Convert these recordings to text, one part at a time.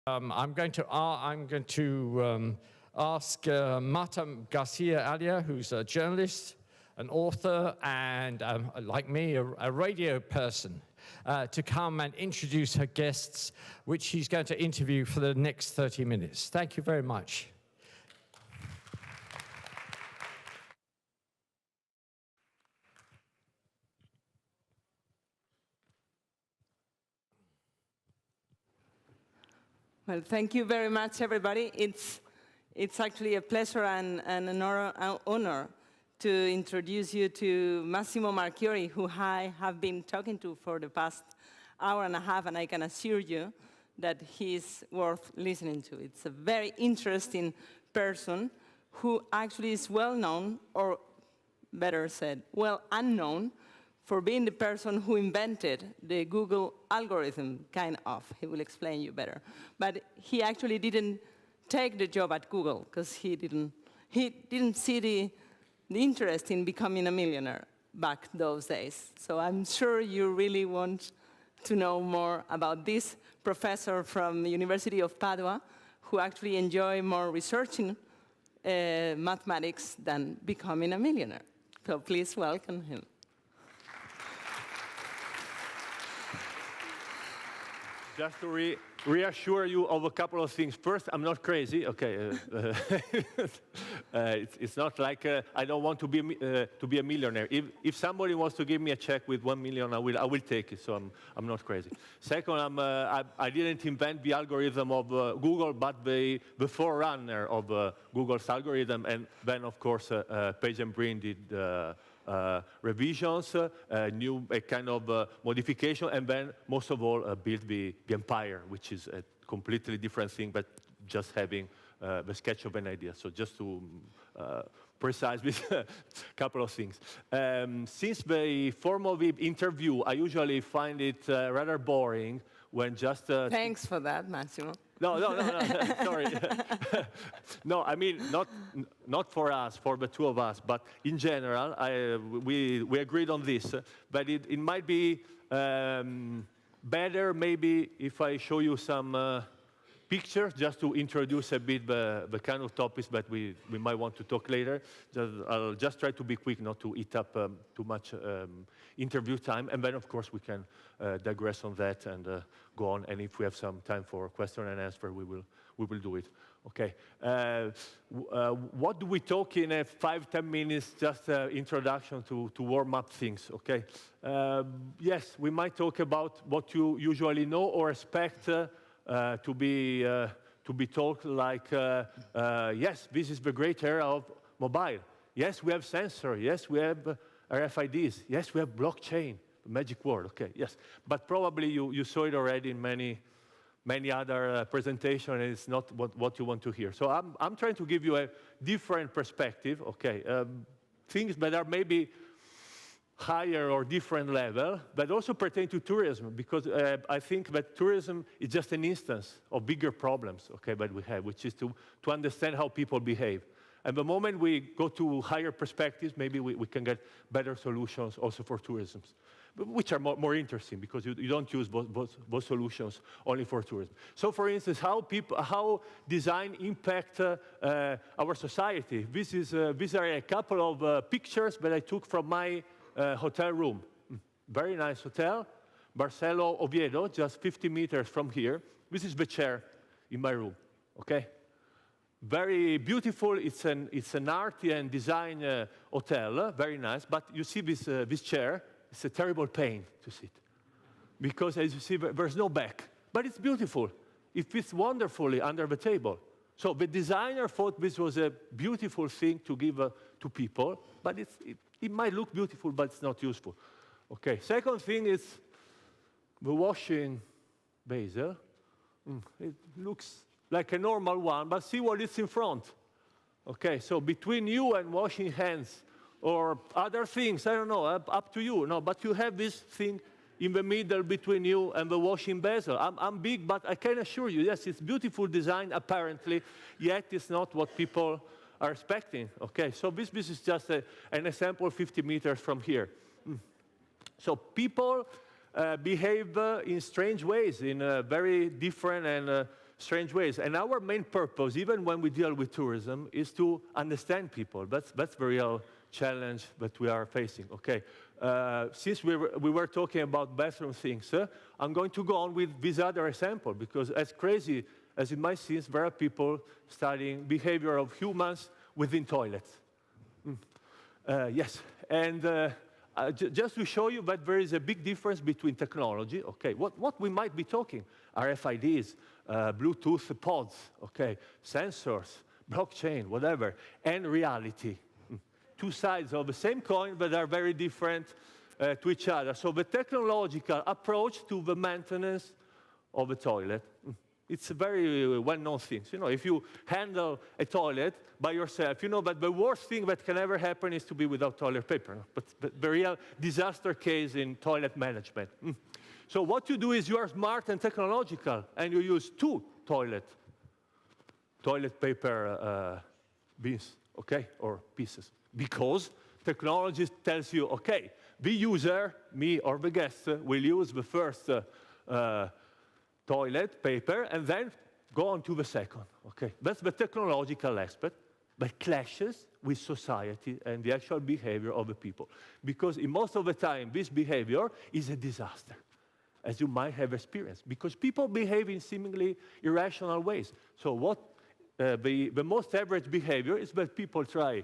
I'm going to ask Marta Garcia Alia, who's a journalist, an author, and like me, a radio person, to come and introduce her guests, which she's going to interview for the next 30 minutes. Thank you very much. Well, thank you very much, everybody. It's actually a pleasure and an honor to introduce you to Massimo Marchiori, who I have been talking to for the past hour and a half, and I can assure you that he's worth listening to. It's a very interesting person who actually is well known, or better said, well unknown, for being the person who invented the Google algorithm, kind of. He will explain you better. But he actually didn't take the job at Google because he didn't see the interest in becoming a millionaire back those days. So I'm sure you really want to know more about this professor from the University of Padua, who actually enjoy more researching mathematics than becoming a millionaire. So please welcome him. Just to reassure you of a couple of things. First, I'm not crazy. Okay, it's not like I don't want to be a millionaire. If somebody wants to give me a check with 1 million, I will take it. So I'm not crazy. Second, I didn't invent the algorithm of Google, but the forerunner of Google's algorithm. And then, of course, Page and Brin did. Revisions, a kind of modification, and then, most of all, build the empire, which is a completely different thing, but just having the sketch of an idea. So just to precise with a couple of things. Since the form of the interview, I usually find it rather boring when just... Thanks for that, Massimo. No, sorry. No, I mean, not for us, for the two of us, but in general, we agreed on this, but it might be better maybe if I show you some pictures just to introduce a bit the kind of topics that we might want to talk later. I'll just try to be quick, not to eat up too much interview time, and then, of course, we can digress on that and go on. And if we have some time for question and answer, we will do it. Okay. What do we talk in 5-10 minutes? Just introduction to warm up things. Okay. Yes, we might talk about what you usually know or expect to be told. Like, yes, this is the great era of mobile. Yes, we have sensor. Yes, we have RFIDs. Yes, we have blockchain. Magic word, okay, yes. But probably you saw it already in many other presentations, and it's not what you want to hear. So I'm trying to give you a different perspective, okay. Things that are maybe higher or different level, but also pertain to tourism, because I think that tourism is just an instance of bigger problems, okay, that we have, which is to understand how people behave. And the moment we go to higher perspectives, maybe we can get better solutions also for tourism, which are more interesting, because you don't use both solutions only for tourism. So, for instance, how design impact our society. These are a couple of pictures that I took from my hotel room. Very nice hotel, Barceló, Oviedo, just 50 meters from here. This is the chair in my room. Okay. Very beautiful. It's an art and design hotel. Very nice. But you see this chair. It's a terrible pain to sit, because as you see, there's no back. But it's beautiful. It fits wonderfully under the table. So the designer thought this was a beautiful thing to give to people, but it might look beautiful, but it's not useful. Okay. Second thing is the washing basin. It looks like a normal one, but see what is in front. Okay. So between you and washing hands, or other things, I don't know, up to you. No, but you have this thing in the middle between you and the washing basin. I'm big, but I can assure you, yes, it's beautiful design, apparently, yet it's not what people are expecting. Okay, so this is just an example 50 meters from here. So people behave in strange ways, in very different and strange ways. And our main purpose, even when we deal with tourism, is to understand people. That's the real challenge that we are facing, okay? Since we were talking about bathroom things, I'm going to go on with this other example, because as crazy as it might seem, there are people studying behavior of humans within toilets. Yes, and just to show you that there is a big difference between technology, okay, what we might be talking, RFIDs, Bluetooth pods, okay, sensors, blockchain, whatever, and reality. Two sides of the same coin, but are very different to each other. So the technological approach to the maintenance of a toilet, it's a very well-known thing. You know, if you handle a toilet by yourself, you know that the worst thing that can ever happen is to be without toilet paper. But the real disaster case in toilet management. So what you do is you are smart and technological, and you use two toilet paper bins, okay, or pieces. Because technology tells you, okay, the user, me or the guest, will use the first toilet paper and then go on to the second, okay? That's the technological aspect, but clashes with society and the actual behavior of the people. Because in most of the time, this behavior is a disaster, as you might have experienced, because people behave in seemingly irrational ways. So what the most average behavior is that people try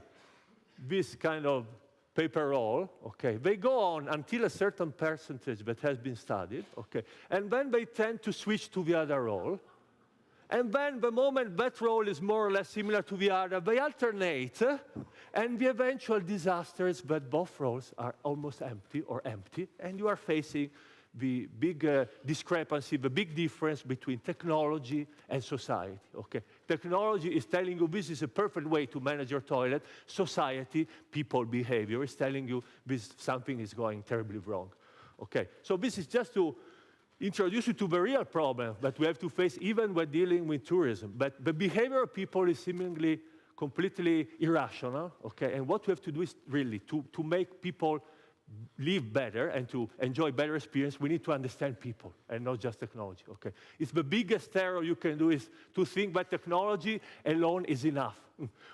this kind of paper roll, okay, they go on until a certain percentage that has been studied, okay, and then they tend to switch to the other roll, and then the moment that roll is more or less similar to the other, they alternate, and the eventual disaster is that both rolls are almost empty or empty, and you are facing the big discrepancy, the big difference between technology and society, okay? Technology is telling you this is a perfect way to manage your toilet. Society, people behavior, is telling you this something is going terribly wrong, okay? So this is just to introduce you to the real problem that we have to face even when dealing with tourism. But the behavior of people is seemingly completely irrational, okay? And what we have to do is really to make people live better and to enjoy better experience, we need to understand people and not just technology, okay? It's the biggest error you can do is to think that technology alone is enough.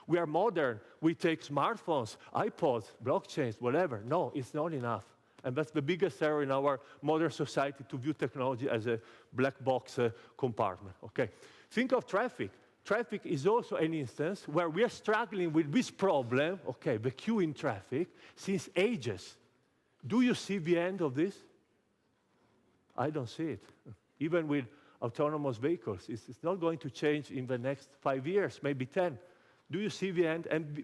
We are modern. We take smartphones, iPods, blockchains, whatever. No, it's not enough. And that's the biggest error in our modern society, to view technology as a black box compartment, okay? Think of traffic. Traffic is also an instance where we are struggling with this problem, okay, the queue in traffic, since ages. Do you see the end of this? I don't see it. Even with autonomous vehicles, it's not going to change in the next 5 years, maybe 10. Do you see the end? And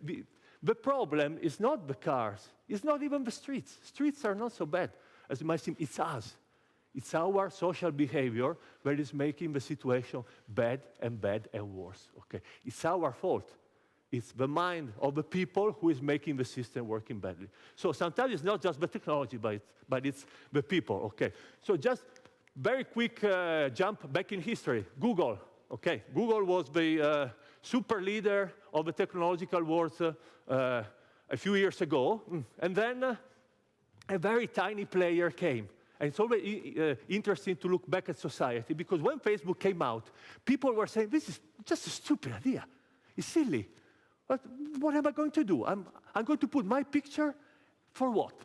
the problem is not the cars. It's not even the streets. Streets are not so bad, as it might seem. It's us. It's our social behavior that is making the situation bad and worse. Okay? It's our fault. It's the mind of the people who is making the system working badly. So sometimes it's not just the technology, but it's the people, okay? So just very quick jump back in history. Google, okay? Google was the super leader of the technological world a few years ago. And then a very tiny player came. And it's always interesting to look back at society, because when Facebook came out, people were saying, this is just a stupid idea. It's silly. But what am I going to do? I'm going to put my picture for what?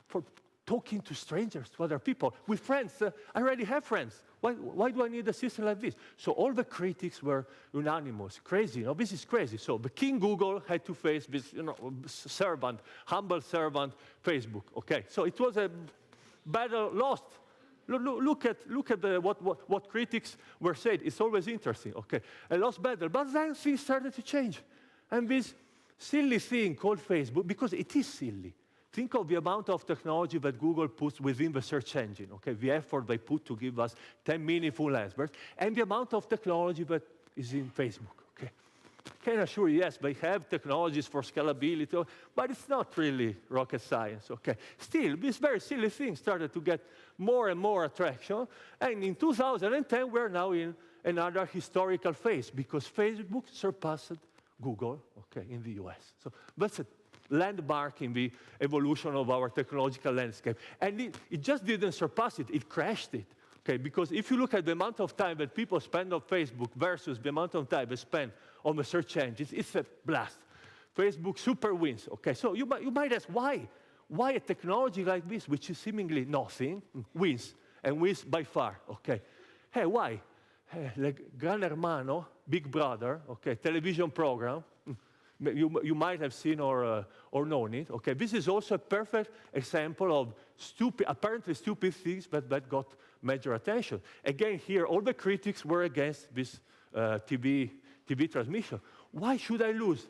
For talking to strangers, to other people. With friends, I already have friends. Why do I need a system like this? So all the critics were unanimous, crazy. You know, this is crazy. So the King Google had to face this, you know, servant, humble servant, Facebook. Okay, so it was a battle lost. Look at what critics were saying. It's always interesting. Okay, a lost battle. But then things started to change. And this silly thing called Facebook, because it is silly. Think of the amount of technology that Google puts within the search engine, okay? The effort they put to give us 10 meaningful answers, and the amount of technology that is in Facebook, okay? I can assure you, yes, they have technologies for scalability, but it's not really rocket science, okay? Still, this very silly thing started to get more and more attraction, and in 2010, we're now in another historical phase, because Facebook surpassed Google, okay, in the US. So that's a landmark in the evolution of our technological landscape. And it just didn't surpass it, it crashed it. Okay, because if you look at the amount of time that people spend on Facebook versus the amount of time they spend on the search engines, it's a blast. Facebook super wins. Okay, so you might ask why? Why a technology like this, which is seemingly nothing, wins, and wins by far? Okay, hey, why? Like Gran Hermano, Big Brother, okay, television program. You might have seen or known it. Okay, this is also a perfect example of apparently stupid things that got major attention. Again, here all the critics were against this TV transmission. Why should I lose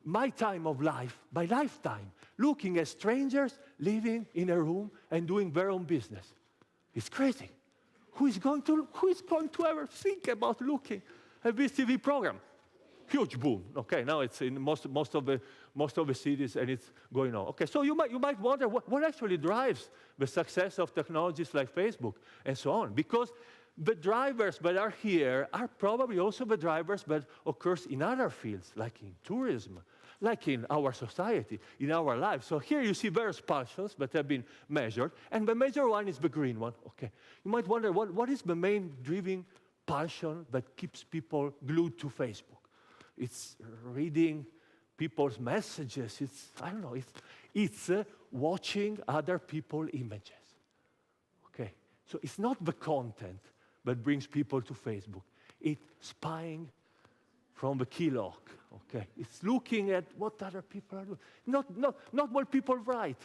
my time of life, my lifetime, looking at strangers living in a room and doing their own business? It's crazy. Who is going to ever think about looking at this TV program? Huge boom. Okay, now it's in most of the cities, and it's going on. Okay, so you might wonder what actually drives the success of technologies like Facebook and so on, because the drivers that are here are probably also the drivers that occurs in other fields, like in tourism, like in our society, in our lives. So here you see various passions that have been measured, and the major one is the green one. Okay, you might wonder what is the main driving passion that keeps people glued to Facebook? It's reading people's messages. I don't know, it's watching other people's images. Okay, so it's not the content that brings people to Facebook. It's spying from the key lock. Okay, it's looking at what other people are doing. Not what people write.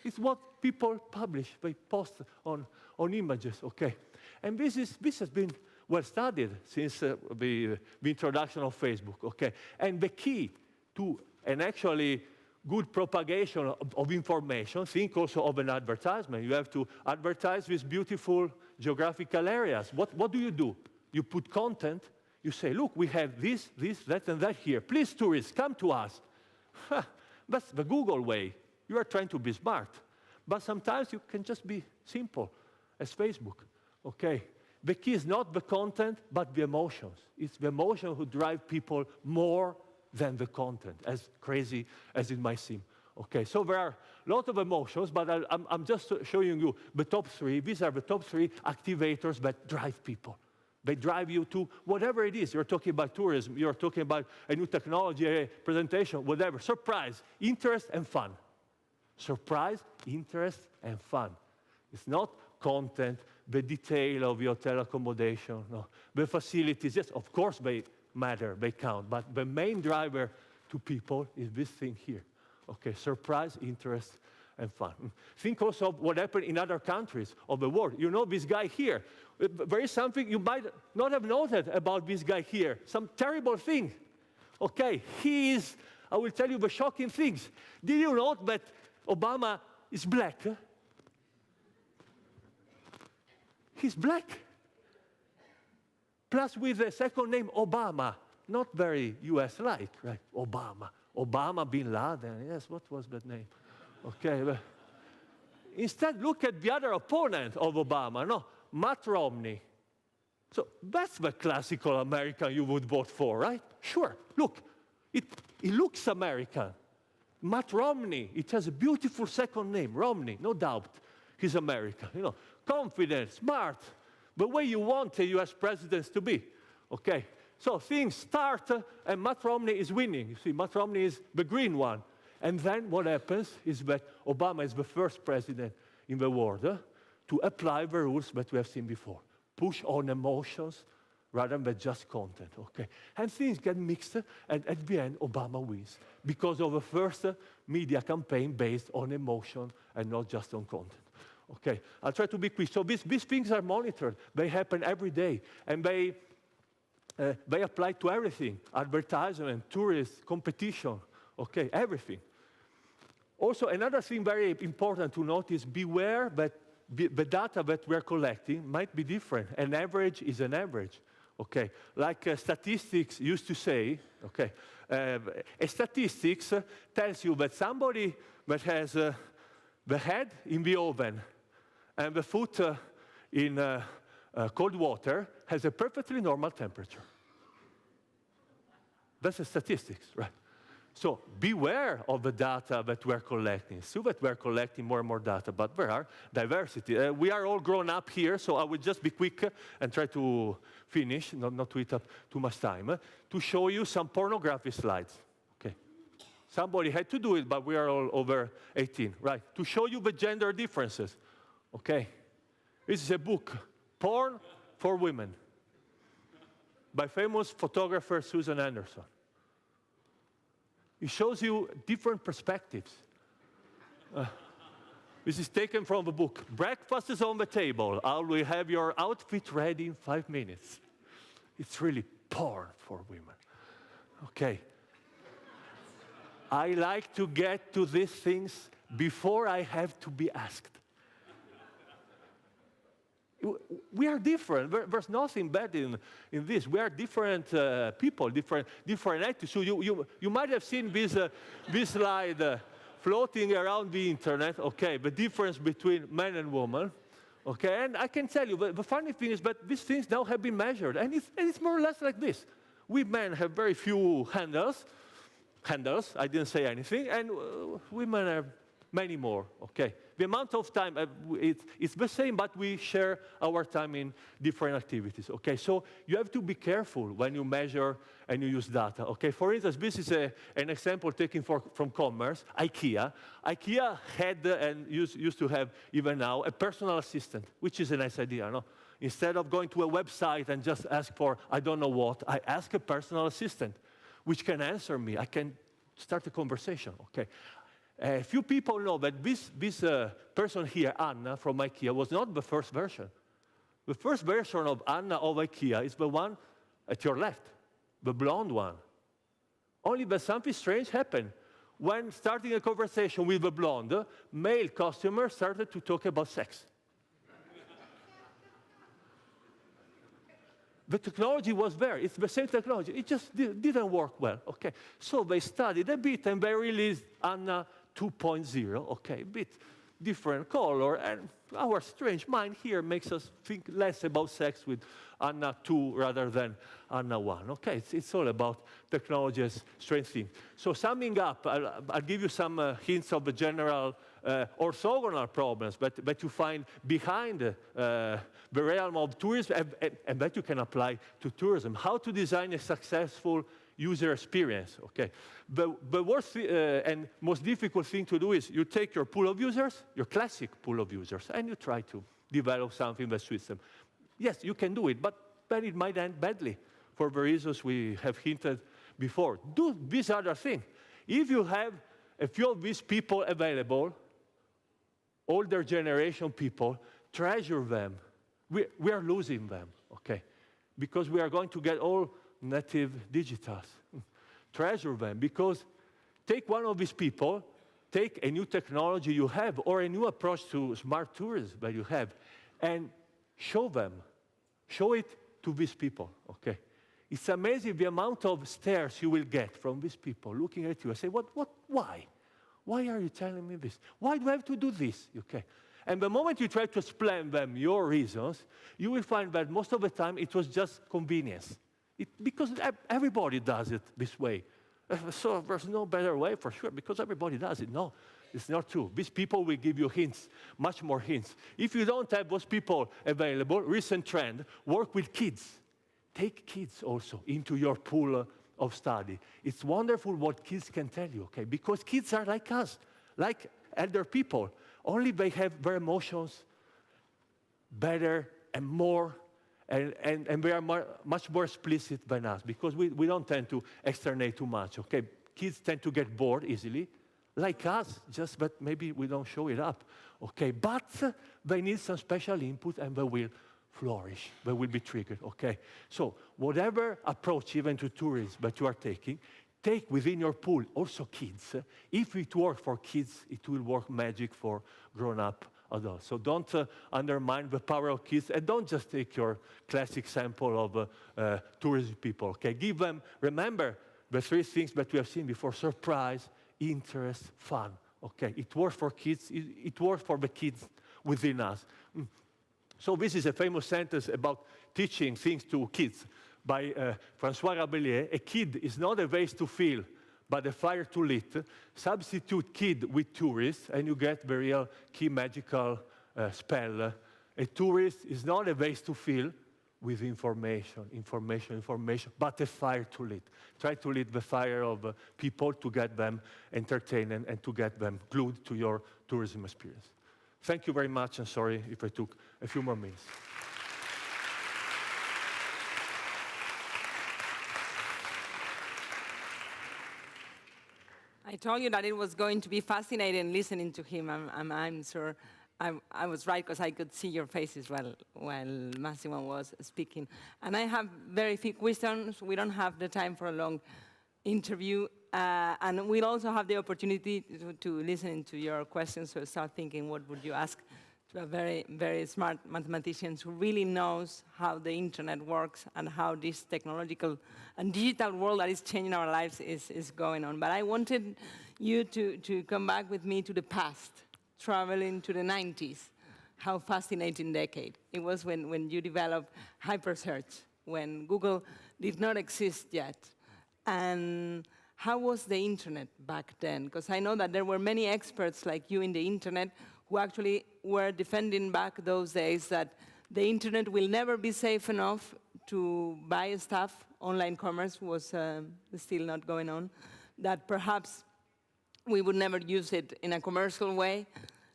It's what people publish. They post on images. Okay, and this has been well studied since the introduction of Facebook, okay? And the key to an actually good propagation of information, think also of an advertisement. You have to advertise with beautiful geographical areas. What do? You put content, you say, look, we have this, that, and that here. Please, tourists, come to us. That's the Google way. You are trying to be smart. But sometimes you can just be simple as Facebook, okay? The key is not the content, but the emotions. It's the emotion who drive people more than the content, as crazy as it might seem. Okay, so there are a lot of emotions, but I'm just showing you the top three. These are the top three activators that drive people. They drive you to whatever it is. You're talking about tourism, you're talking about a new technology, a presentation, whatever. Surprise, interest, and fun. Surprise, interest, and fun. It's not content, the detail of your hotel accommodation, no. The facilities, yes, of course they matter, they count, but the main driver to people is this thing here. Okay, surprise, interest, and fun. Think also of what happened in other countries of the world. You know this guy here. There is something you might not have noted about this guy here, some terrible thing. Okay, he is, I will tell you the shocking things. Did you know that Obama is black? He's black. Plus with a second name, Obama. Not very US-like, right? Obama bin Laden. Yes, what was that name? Okay. Well, instead, look at the other opponent of Obama, no? Matt Romney. So that's the classical American you would vote for, right? Sure. Look, it looks American. Matt Romney, it has a beautiful second name, Romney, no doubt. He's American, you know. Confident, smart, the way you want a US president to be. Okay, so things start, and Matt Romney is winning. You see, Matt Romney is the green one. And then what happens is that Obama is the first president in the world to apply the rules that we have seen before. Push on emotions rather than just content, okay? And things get mixed, and at the end, Obama wins because of the first media campaign based on emotion and not just on content. Okay, I'll try to be quick. So these things are monitored. They happen every day, and they apply to everything: advertisement, tourists, competition. Okay, everything. Also, another thing very important to note is beware that the data that we're collecting might be different. An average is an average. Okay, like statistics used to say. Okay, a statistics tells you that somebody that has the head in the oven and the foot in cold water has a perfectly normal temperature. That's a statistics, right? So beware of the data that we're collecting. It's true that we're collecting more and more data, but there are diversity. We are all grown up here, so I will just be quick and try to finish, not to eat up too much time, to show you some pornography slides. Okay. Somebody had to do it, but we are all over 18, right? To show you the gender differences. Okay. This is a book, Porn for Women, by famous photographer Susan Anderson. It shows you different perspectives. This is taken from the book, Breakfast is on the Table. How will you have your outfit ready in 5 minutes? It's really porn for women. Okay. I like to get to these things before I have to be asked. We are different. There's nothing bad in this. We are different people, different attitudes. So you might have seen this slide floating around the internet, okay, the difference between men and women, okay? And I can tell you, the funny thing is that these things now have been measured, and it's more or less like this. We men have very few handles, I didn't say anything, and women have many more, okay? The amount of time, it's the same, but we share our time in different activities, okay? So you have to be careful when you measure and you use data, okay? For instance, this is an example taken from commerce, IKEA. IKEA had and used to have, even now, a personal assistant, which is a nice idea, no? Instead of going to a website and just ask for, I don't know what, I ask a personal assistant, which can answer me. I can start a conversation, okay? A few people know that this person here, Anna, from IKEA, was not the first version. The first version of Anna of IKEA is the one at your left, the blonde one. Only that something strange happened. When starting a conversation with the blonde, male customers started to talk about sex. The technology was there. It's the same technology. It just didn't work well, okay? So they studied a bit, and they released Anna 2.0, okay, a bit different color, and our strange mind here makes us think less about sex with Anna 2 rather than Anna 1, okay? It's all about technology as strange thing. So summing up, I'll give you some hints of the general orthogonal problems that you find behind the realm of tourism and that you can apply to tourism. How to design a successful user experience, okay? The worst and most difficult thing to do is you take your pool of users, your classic pool of users, and you try to develop something that suits them. Yes, you can do it, but then it might end badly for the reasons we have hinted before. Do this other thing. If you have a few of these people available, older generation people, treasure them. We are losing them, okay? Because we are going to get all native digitals. Treasure them, because take one of these people, take a new technology you have or a new approach to smart tourism that you have, and show them. Show it to these people, okay? It's amazing the amount of stares you will get from these people looking at you and say, why? Why are you telling me this? Why do I have to do this, okay? And the moment you try to explain them your reasons, you will find that most of the time it was just convenience. Because everybody does it this way. So there's no better way for sure, because everybody does it. No, it's not true. These people will give you hints, much more hints. If you don't have those people available, recent trend, work with kids. Take kids also into your pool of study. It's wonderful what kids can tell you, okay? Because kids are like us, like elder people. Only they have their emotions better and more, and they are much more explicit than us, because we don't tend to externate too much, okay? Kids tend to get bored easily, like us, just that maybe we don't show it up, okay? But they need some special input, and they will flourish, they will be triggered, okay? So whatever approach, even to tourism, that you are taking, take within your pool also kids. If it works for kids, it will work magic for grown-up adults. So don't undermine the power of kids, and don't just take your classic sample of tourism people, okay? Give them, remember, the three things that we have seen before: surprise, interest, fun, okay? It works for kids, it works for the kids within us. So this is a famous sentence about teaching things to kids by François Rabelais. A kid is not a vase to fill, but the fire too lit. Substitute kid with tourist, and you get the real key magical spell. A tourist is not a vase to fill with information, but a fire to lit. Try to lit the fire of people to get them entertained and to get them glued to your tourism experience. Thank you very much, and sorry if I took a few more minutes. I told you that it was going to be fascinating listening to him. I'm sure I was right, because I could see your faces while Massimo was speaking. And I have very few questions. We don't have the time for a long interview. And we'll also have the opportunity to listen to your questions, so start thinking, what would you ask to a very, very smart mathematician who really knows how the internet works and how this technological and digital world that is changing our lives is going on. But I wanted you to come back with me to the past, traveling to the 90s. How fascinating decade. It was when you developed hypersearch, when Google did not exist yet. And how was the internet back then? Because I know that there were many experts like you in the internet who actually were defending back those days that the internet will never be safe enough to buy stuff. Online commerce was still not going on. That perhaps we would never use it in a commercial way.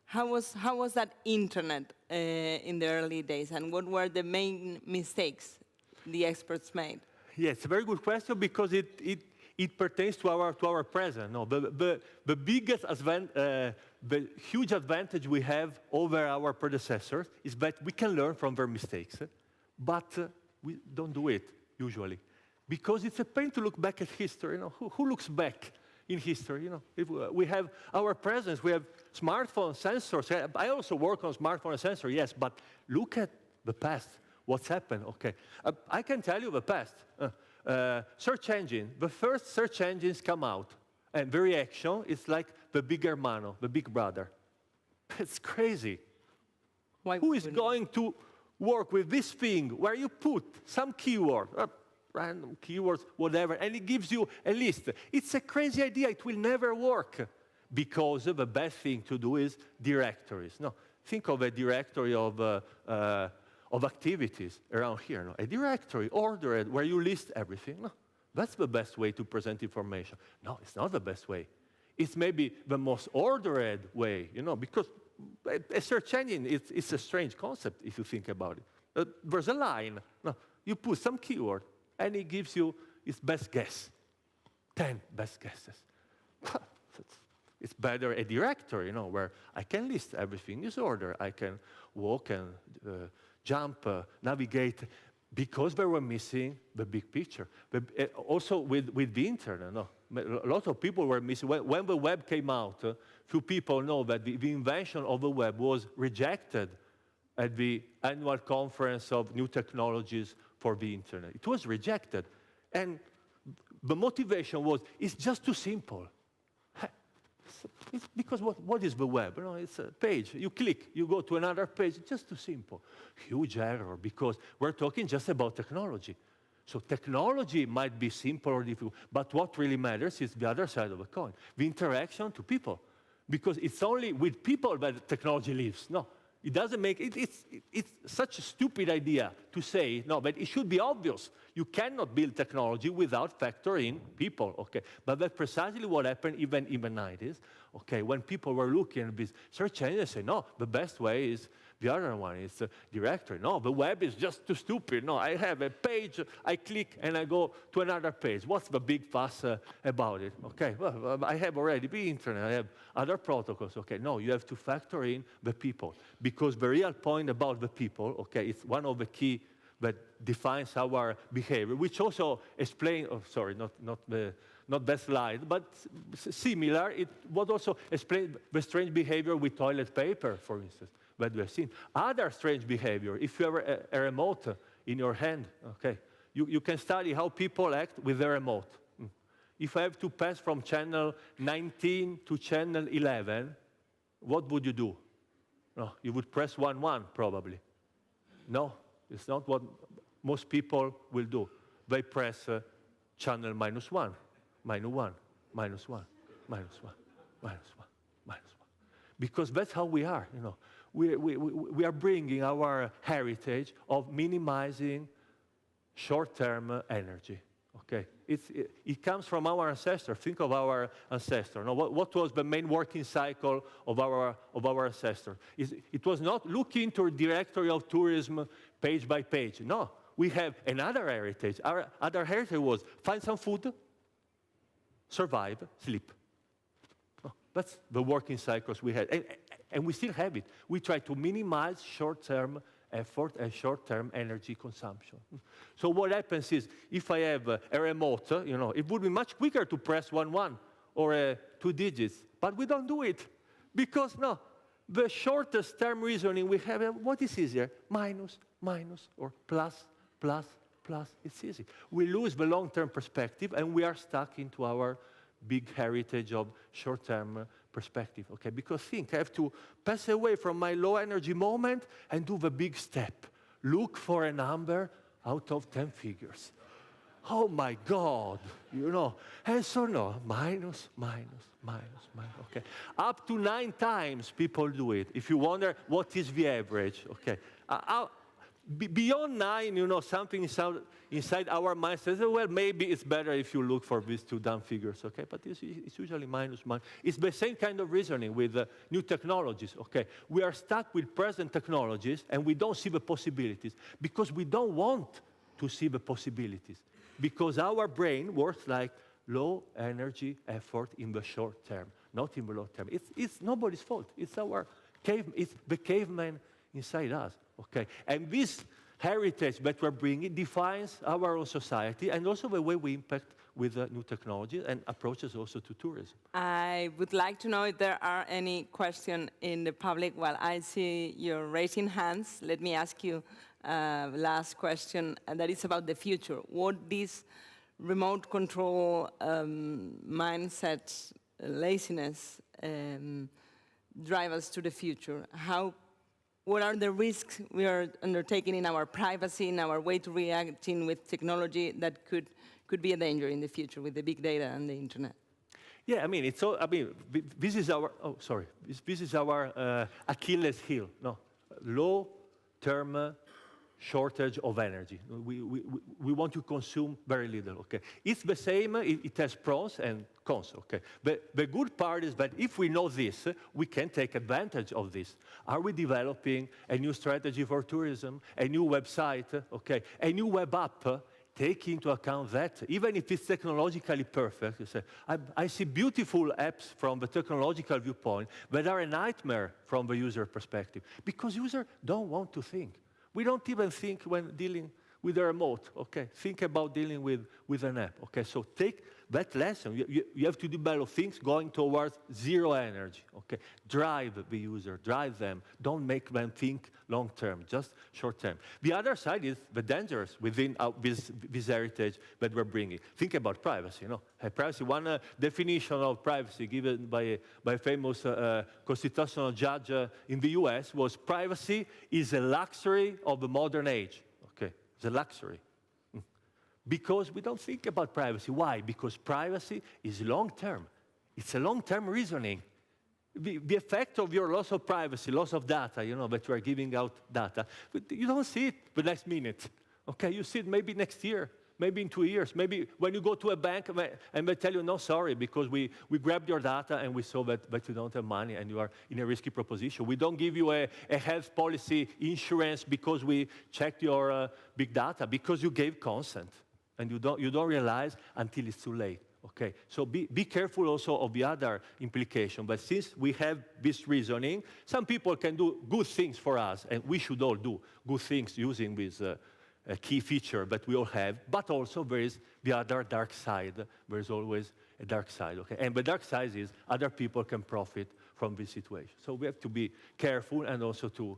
How was that internet in the early days, and what were the main mistakes the experts made? Yeah, it's a very good question, because it pertains to our present. No, the biggest the huge advantage we have over our predecessors is that we can learn from their mistakes, but we don't do it usually, because it's a pain to look back at history. You know, who looks back in history? You know, if we have our presence, we have smartphone sensors. I also work on smartphone and sensor, yes, but look at the past. What's happened? Okay, I can tell you the past. Search engine. The first search engines come out, and the reaction is like the big hermano, the big brother. It's crazy. Who is going to work with this thing where you put some keyword, random keywords, whatever, and it gives you a list? It's a crazy idea. It will never work, because the best thing to do is directories. No, think of a directory of activities around here. No? A directory, ordered, where you list everything. No, that's the best way to present information. No, it's not the best way. It's maybe the most ordered way, you know, because a search engine, it's a strange concept if you think about it. There's a line. No, you put some keyword, and it gives you its best guess. 10 best guesses. It's better a directory, you know, where I can list everything in order. I can walk and jump, navigate, because they were missing the big picture. But also with the internet, no? A lot of people were missing. When the web came out, few people know that the invention of the web was rejected at the annual conference of new technologies for the internet. It was rejected. And the motivation was, it's just too simple. It's because what is the web? You know, it's a page. You click, you go to another page. It's just too simple. Huge error, because we're talking just about technology. So technology might be simple or difficult, but what really matters is the other side of the coin, the interaction to people. Because it's only with people that technology lives. No, it doesn't make it. It's such a stupid idea to say, no, but it should be obvious. You cannot build technology without factoring people, okay? But that's precisely what happened even in the 90s, okay? When people were looking at this search engine, they say, no, the best way is the other one, is the directory. No, the web is just too stupid. No, I have a page, I click, and I go to another page. What's the big fuss about it? Okay, well, I have already the internet, I have other protocols. Okay, no, you have to factor in the people, because the real point about the people, okay, it's one of the key that defines our behavior, which also explain, oh, sorry, not that slide, but similar, it would also explain the strange behavior with toilet paper, for instance, that we have seen. Other strange behavior, if you have a remote in your hand, okay, you can study how people act with the remote. If I have to pass from channel 19 to channel 11, what would you do? No, you would press 1-1, probably. No, it's not what most people will do. They press channel -1, -1. minus 1, minus 1, minus 1, minus 1. Because that's how we are, you know. We are bringing our heritage of minimizing short-term energy. Okay, it comes from our ancestors. Think of our ancestors. Now, what was the main working cycle of our ancestors? It was not look into a directory of tourism page by page. No, we have another heritage. Our other heritage was find some food, survive, sleep. Oh, that's the working cycles we had, and we still have it. We try to minimize short-term effort and short-term energy consumption. So what happens is, if I have a remote, you know, it would be much quicker to press 1 or 2 digits, but we don't do it because no, the shortest term reasoning we have, what is easier? Minus, minus, or plus, plus, plus. It's easy. We lose the long-term perspective, and we are stuck into our big heritage of short-term perspective, okay? Because think, I have to pass away from my low-energy moment and do the big step. Look for a number out of 10 figures. Oh, my God, you know. And so, no, minus, minus, minus, minus, okay? Up to 9 times people do it. If you wonder what is the average, okay? Beyond 9, you know, something inside our mind says, well, maybe it's better if you look for these 2 down figures, okay? But it's usually minus. It's the same kind of reasoning with new technologies, okay? We are stuck with present technologies, and we don't see the possibilities because we don't want to see the possibilities because our brain works like low energy effort in the short term, not in the long term. It's nobody's fault. It's the caveman inside us. Okay, and this heritage that we're bringing defines our own society and also the way we impact with new technology and approaches also to tourism. I would like to know if there are any questions in the public. While I see you're raising hands, let me ask you last question, and that is about the future. What this remote control mindset, laziness, drive us to the future? What are the risks we are undertaking in our privacy, in our way to reacting with technology that could be a danger in the future with the big data and the internet? Yeah, I mean, this is our, this is our Achilles heel, no? Low-term shortage of energy. We want to consume very little, okay? It's the same, it has pros and cons, okay? But the good part is that if we know this, we can take advantage of this. Are we developing a new strategy for tourism, a new website, okay? A new web app, take into account that, even if it's technologically perfect, you say, I see beautiful apps from the technological viewpoint that are a nightmare from the user perspective, because users don't want to think. We don't even think when dealing with a remote, okay? Think about dealing with an app, okay? So take that lesson. You have to develop things going towards zero energy, okay? Drive the user, drive them. Don't make them think long-term, just short-term. The other side is the dangers within this heritage that we're bringing. Think about privacy, you know? Privacy, one definition of privacy given by a famous constitutional judge in the US was privacy is a luxury of the modern age, okay? It's a luxury. Because we don't think about privacy. Why? Because privacy is long-term. It's a long-term reasoning. The effect of your loss of privacy, loss of data, you know, that you are giving out data, you don't see it the next minute. Okay, you see it maybe next year, maybe in 2 years, maybe when you go to a bank and they tell you, no, sorry, because we grabbed your data and we saw that you don't have money and you are in a risky proposition. We don't give you a health policy insurance because we checked your big data, because you gave consent. And you don't realize until it's too late, okay? So be careful also of the other implication. But since we have this reasoning, some people can do good things for us, and we should all do good things using this key feature that we all have. But also there is the other dark side. There is always a dark side, okay? And the dark side is other people can profit from this situation. So we have to be careful and also to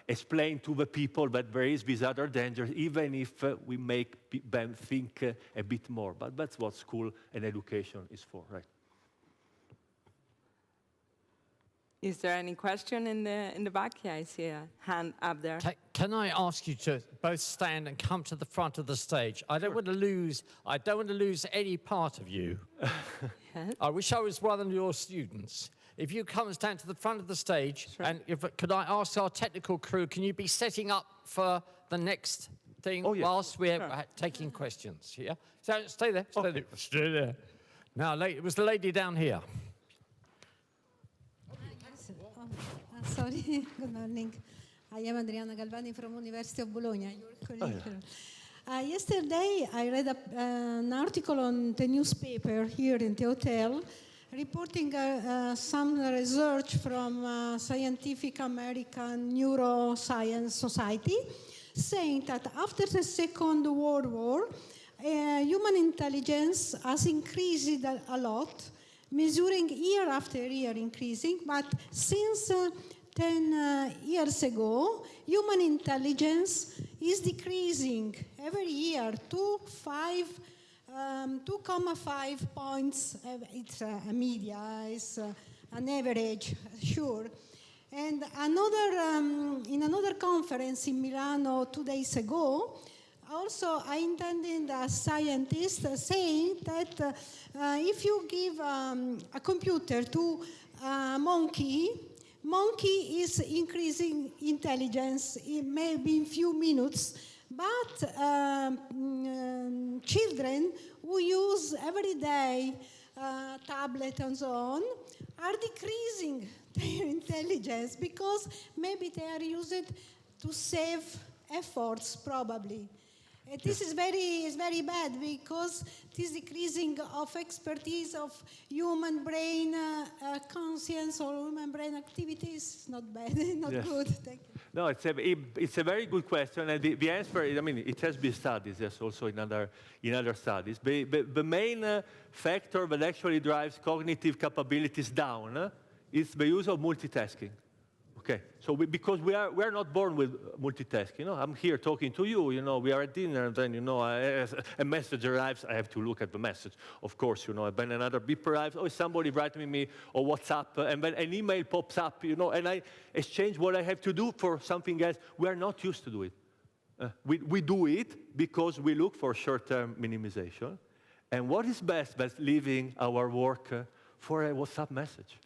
explain to the people that there is this other danger, even if we make them think a bit more. But that's what school and education is for, right? Is there any question in the back? Yeah, I see a hand up there. Can I ask you to both stand and come to the front of the stage? I don't want to lose any part of you. Yes. I wish I was one of your students. If you come and stand to the front of the stage, Sure. and could I ask our technical crew, can you be setting up for the next thing whilst we're taking questions? Yeah. So stay there. Stay there. Now, it was the lady down here. Sorry, good morning. I am Adriana Galvani from University of Bologna, your colleague. Yesterday, I read an article on the newspaper here in the hotel, reporting some research from Scientific American Neuroscience Society, saying that after the Second World War, human intelligence has increased a lot, measuring year after year increasing, but since 10 years ago, human intelligence is decreasing every year to 2.5 points. It's a media, it's an average, sure. And in another conference in Milano 2 days ago, also I attended a scientist saying that if you give a computer to a monkey is increasing intelligence maybe in few minutes, but children who use every day tablet and so on are decreasing their intelligence because maybe they are used to save efforts, probably. This is very bad because this decreasing of expertise of human brain conscience or human brain activity is not bad, not good. Thank you. No, it's a very good question, and the answer, I mean, it has been studied, yes, also in other studies. The main factor that actually drives cognitive capabilities down is the use of multitasking. Okay, so because we are not born with multitasking. You know, I'm here talking to you. You know, we are at dinner, and then a message arrives. I have to look at the message, of course. You know, then another beep arrives. Oh, somebody writing me or WhatsApp, and then an email pops up. You know, and I exchange what I have to do for something else. We are not used to do it. We do it because we look for short-term minimization, and what is best but leaving our work for a WhatsApp message.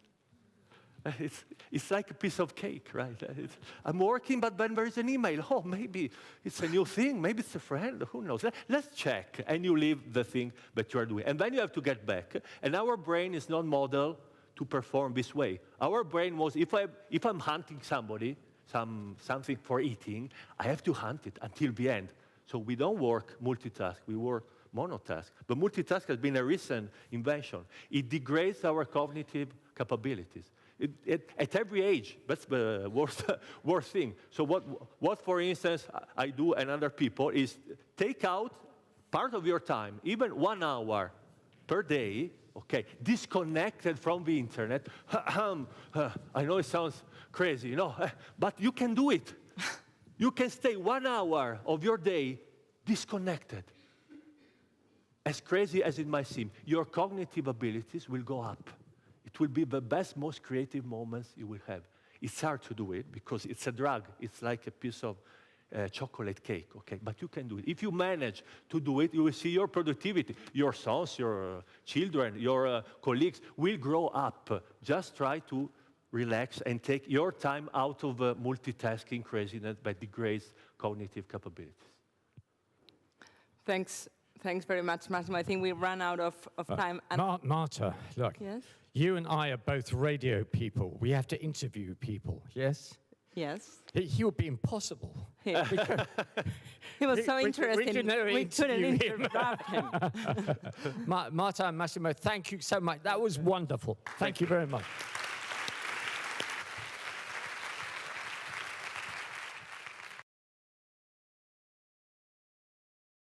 It's like a piece of cake, right? I'm working, but then there's an email. Oh, maybe it's a new thing. Maybe it's a friend. Who knows? Let's check. And you leave the thing that you are doing. And then you have to get back. And our brain is not modeled to perform this way. Our brain was, if I'm hunting somebody, something for eating, I have to hunt it until the end. So we don't work multitask. We work monotask. But multitask has been a recent invention. It degrades our cognitive capabilities. At every age, that's the worst thing. So what, for instance, I do and other people is take out part of your time, even 1 hour per day, okay, disconnected from the internet. I know it sounds crazy, you know, but you can do it. You can stay 1 hour of your day disconnected. As crazy as it might seem, your cognitive abilities will go up. It will be the best, most creative moments you will have. It's hard to do it because it's a drug. It's like a piece of chocolate cake, okay? But you can do it. If you manage to do it, you will see your productivity. Your sons, your children, your colleagues will grow up. Just try to relax and take your time out of multitasking craziness that degrades cognitive capabilities. Thanks very much, Massimo. I think we ran out of time. Marta, look. Yes? You and I are both radio people. We have to interview people, yes? Yes. He would be impossible. He was so interesting, we couldn't interrupt him. Marta and Massimo, thank you so much. That was wonderful. Thank you very much.